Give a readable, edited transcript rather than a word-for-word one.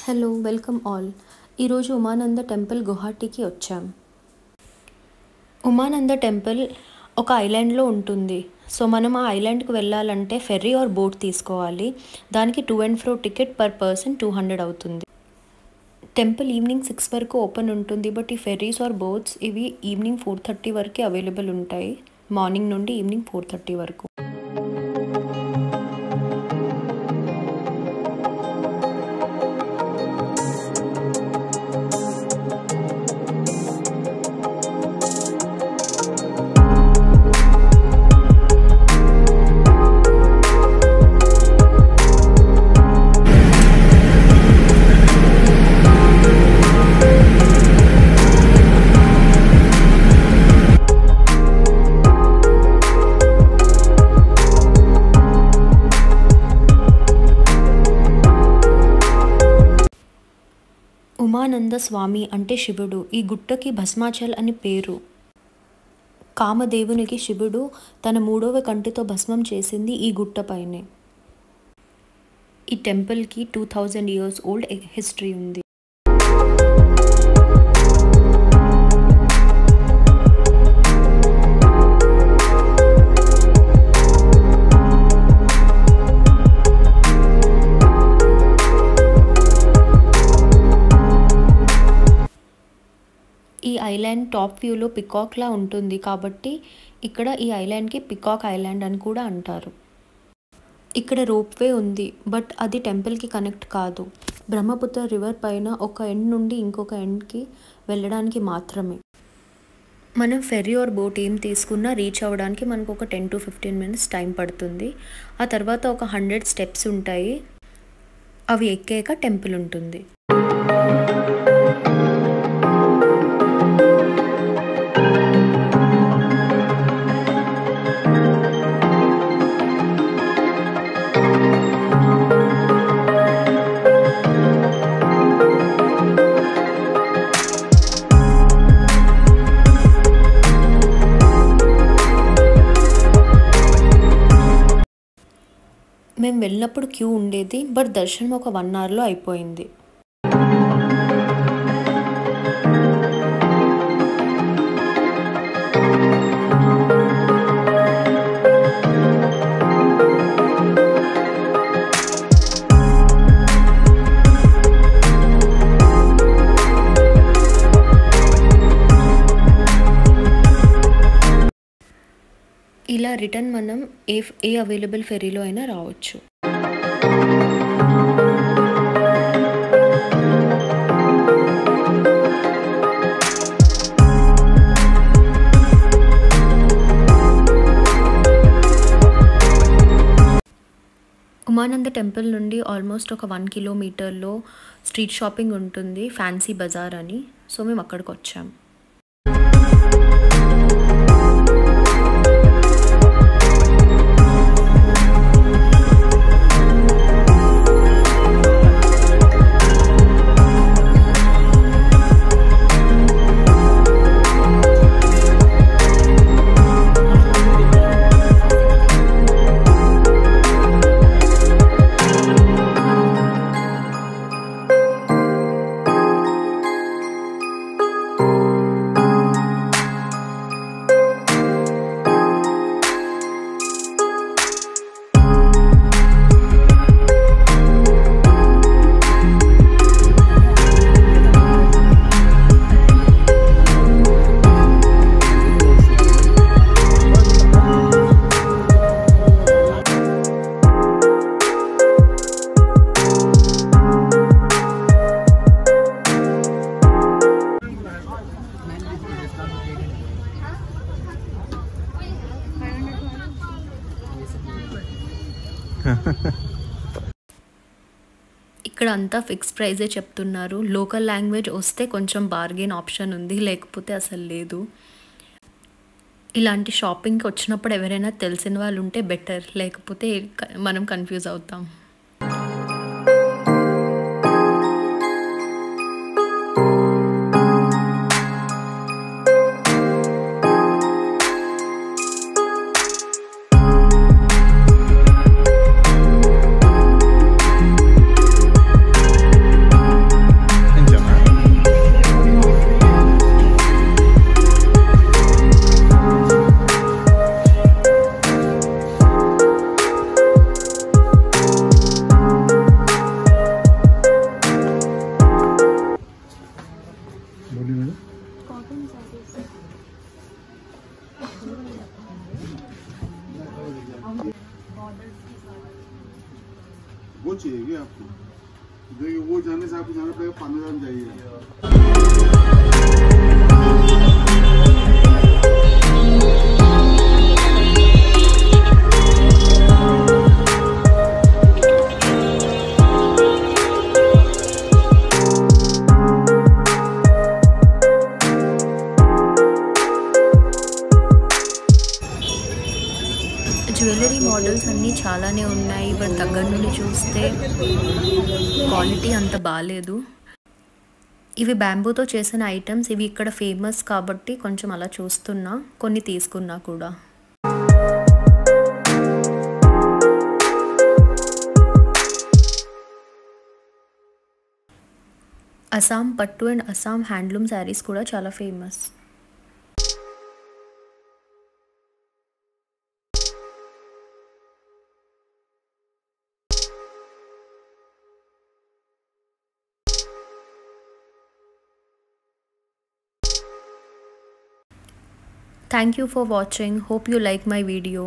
Hello welcome all. ఈరోజు Umananda temple గువాహటికి వచ్చాం. Umananda temple ఒక ఐలాండ్లో ఉంటుంది. సో మనం ఆ ఐలాండ్కి వెళ్ళాలంటే ఫెర్రీ ఆర్ బోట్ తీసుకోవాలి. దానికి to and fro ticket per person 200 అవుతుంది. టెంపుల్ ఈవినింగ్ 6 వరకు ఓపెన్ ఉంటుంది. బట్ ఈ ఫెర్రీస్ ఆర్ బోట్స్ ఇవి ఈవినింగ్ 4:30 వరకు అవైలబుల్ ఉంటాయి. మార్నింగ్ నుండి ఈవినింగ్ 4:30 వరకు. ఉమానంద స్వామి అంటే శివుడు. ఈ గుట్టకి భస్మాచల్ అని పేరు. కామదేవునికి శివుడు తన 3వ కంటితో భస్మం చేసింది ఈ గుట్టపైనే. ఈ టెంపుల్కి 2000 years ఓల్డ్ హిస్టరీ ఉంది. ఈ ఐలాండ్ టాప్ వ్యూలో పికాక్లా ఉంటుంది కాబట్టి ఇక్కడ ఈ ఐలాండ్కి పికాక్ ఐలాండ్ అని కూడా అంటారు. ఇక్కడ రోప్వే ఉంది, బట్ అది టెంపుల్కి కనెక్ట్ కాదు. బ్రహ్మపుత్ర రివర్ పైన ఒక ఎండ్ నుండి ఇంకొక ఎండ్కి వెళ్ళడానికి మాత్రమే. మనం ఫెర్రీ ఆర్ బోట్ ఏం తీసుకున్నా రీచ్ అవ్వడానికి మనకు ఒక 10 to 15 minutes టైం పడుతుంది. ఆ తర్వాత ఒక 100 steps ఉంటాయి. అవి ఎక్కాక టెంపుల్ ఉంటుంది. మేము వెళ్ళినప్పుడు క్యూ ఉండేది, బట్ దర్శనం ఒక 1 hourలో అయిపోయింది. ఇలా రిటర్న్ మనం ఏ అవైలబుల్ ఫెరీలో అయినా రావచ్చు. ఉమానంద టెంపుల్ నుండి ఆల్మోస్ట్ ఒక 1 kilometerలో స్ట్రీట్ షాపింగ్ ఉంటుంది, ఫ్యాన్సీ బజార్ అని. సో మేము అక్కడికి వచ్చాం. ఇక్కడ అంతా ఫిక్స్ ప్రైజే చెప్తున్నారు. లోకల్ లాంగ్వేజ్ వస్తే కొంచెం బార్గెన్ ఆప్షన్ ఉంది, లేకపోతే అసలు లేదు. ఇలాంటి షాపింగ్కి వచ్చినప్పుడు ఎవరైనా తెలిసిన వాళ్ళు ఉంటే బెటర్, లేకపోతే మనం కన్ఫ్యూజ్ అవుతాం. वो जाने से आपको जाना पड़ेगा 15,000 चाहिए। జ్యువెలరీ మోడల్స్ అన్నీ చాలానే ఉన్నాయి, బట్ దగ్గర నుండి చూస్తే క్వాలిటీ అంత బాగాలేదు. ఇవి బ్యాంబూతో చేసిన ఐటమ్స్, ఇవి ఇక్కడ ఫేమస్ కాబట్టి కొంచెం అలా చూస్తున్నా, కొన్ని తీసుకున్నా కూడా. అస్సాం పట్టు అండ్ అస్సాం హ్యాండ్లూమ్ శారీస్ కూడా చాలా famous. Thank you for watching. Hope you like my video.